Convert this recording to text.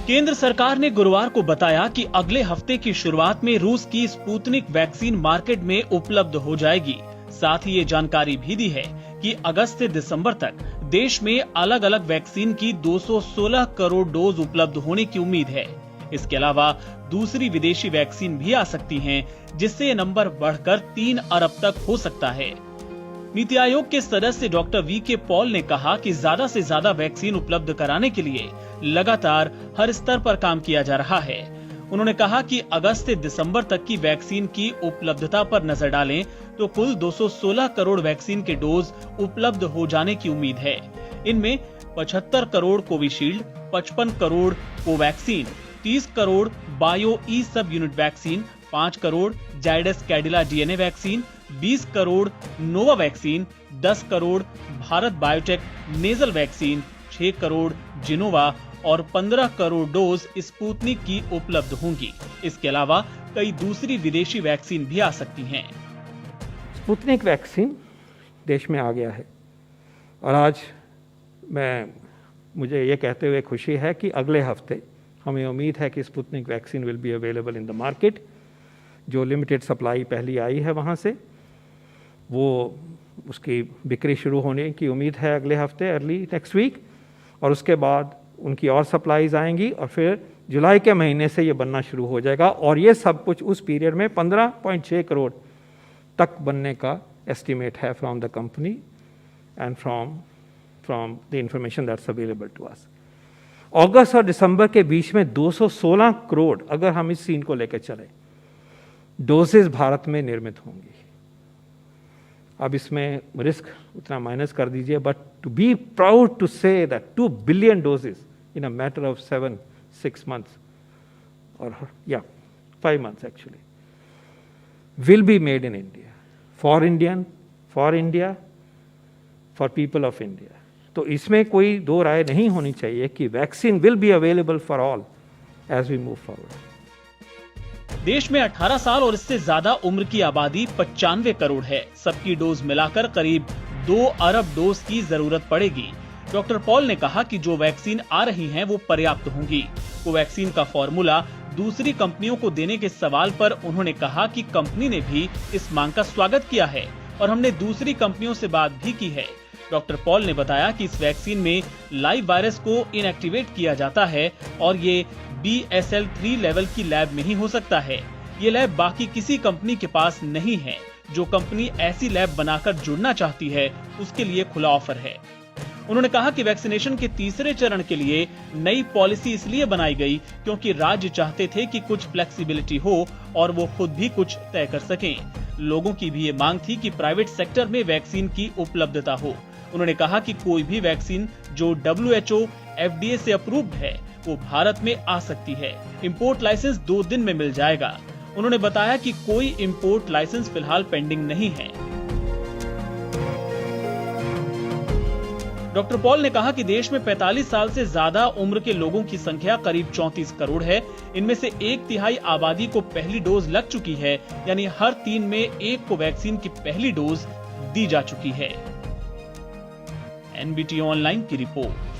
केंद्र सरकार ने गुरुवार को बताया कि अगले हफ्ते की शुरुआत में रूस की स्पुतनिक वैक्सीन मार्केट में उपलब्ध हो जाएगी। साथ ही ये जानकारी भी दी है कि अगस्त से दिसंबर तक देश में अलग अलग वैक्सीन की 216 करोड़ डोज उपलब्ध होने की उम्मीद है। इसके अलावा दूसरी विदेशी वैक्सीन भी आ सकती हैं, जिससे ये नंबर बढ़कर 3 अरब तक हो सकता है। नीति आयोग के सदस्य डॉक्टर वी.के. पॉल ने कहा कि ज्यादा से ज्यादा वैक्सीन उपलब्ध कराने के लिए लगातार हर स्तर पर काम किया जा रहा है। उन्होंने कहा कि अगस्त से दिसंबर तक की वैक्सीन की उपलब्धता पर नजर डालें तो कुल 216 करोड़ वैक्सीन के डोज उपलब्ध हो जाने की उम्मीद है। इनमें 75 crore Covishield, 55 crore Covaxin, 30 crore bio E subunit vaccine, 5 crore Zydus Cadila DNA vaccine, 20 crore Nova vaccine, 10 crore Bharat Biotech nasal vaccine, 6 crore Gennova और 15 करोड़ डोज स्पुतनिक की उपलब्ध होंगी। इसके अलावा कई दूसरी विदेशी वैक्सीन भी आ सकती हैं। स्पुतनिक वैक्सीन देश में आ गया है और आज मुझे ये कहते हुए खुशी है कि अगले हफ्ते हमें उम्मीद है कि Sputnik vaccine will be available in the market. जो लिमिटेड सप्लाई पहली आई है वहाँ से वो उसकी बिक्री शुरू होने की उम्मीद है अगले हफ्ते, अर्ली नेक्स्ट वीक, और उसके बाद उनकी और सप्लाईज आएंगी और फिर जुलाई के महीने से ये बनना शुरू हो जाएगा और ये सब कुछ उस पीरियड में 15.6 करोड़ तक बनने का एस्टिमेट है from the company and from the information that's available to us. अगस्त और दिसंबर के बीच में 216 करोड़ अगर हम इस सीन को लेकर चले डोजेज भारत में निर्मित होंगी। अब इसमें रिस्क उतना माइनस कर दीजिए, but to be proud to say that 2 billion doses in a matter of 7-6 months or 5 months actually will be made in India for India for people of India। तो इसमें कोई दो राय नहीं होनी चाहिए कि vaccine will be available for all as we move forward. देश में 18 साल और इससे ज्यादा उम्र की आबादी 95 करोड़ है। सबकी डोज मिलाकर करीब 2 अरब डोज की जरूरत पड़ेगी। डॉक्टर पॉल ने कहा कि जो वैक्सीन आ रही हैं वो पर्याप्त होंगी। कोवैक्सीन का फॉर्मूला दूसरी कंपनियों को देने के सवाल पर उन्होंने कहा कि कंपनी ने भी इस मांग का स्वागत किया है और हमने दूसरी कंपनियों से बात भी की है। डॉक्टर पॉल ने बताया कि इस वैक्सीन में लाइव वायरस को इनएक्टिवेट किया जाता है और ये BSL-3 लेवल की लैब में ही हो सकता है। ये लैब बाकी किसी कंपनी के पास नहीं है। जो कंपनी ऐसी लैब बनाकर जुड़ना चाहती है उसके लिए खुला ऑफर है। उन्होंने कहा कि वैक्सीनेशन के तीसरे चरण के लिए नई पॉलिसी इसलिए बनाई गई क्योंकि राज्य चाहते थे कि कुछ फ्लेक्सिबिलिटी हो और वो खुद भी कुछ तय कर सकें। लोगों की भी ये मांग थी कि प्राइवेट सेक्टर में वैक्सीन की उपलब्धता हो। उन्होंने कहा कि कोई भी वैक्सीन जो WHO FDA से अप्रूव्ड है वो भारत में आ सकती है। इंपोर्ट लाइसेंस 2 दिन में मिल जाएगा। उन्होंने बताया कि कोई इंपोर्ट लाइसेंस फिलहाल पेंडिंग नहीं है। डॉक्टर पॉल ने कहा कि देश में 45 साल से ज्यादा उम्र के लोगों की संख्या करीब 34 करोड़ है। इनमें से 1/3 आबादी को पहली डोज लग चुकी है, यानी हर 3 में 1 को वैक्सीन की पहली डोज दी जा चुकी है। NBT ऑनलाइन की रिपोर्ट।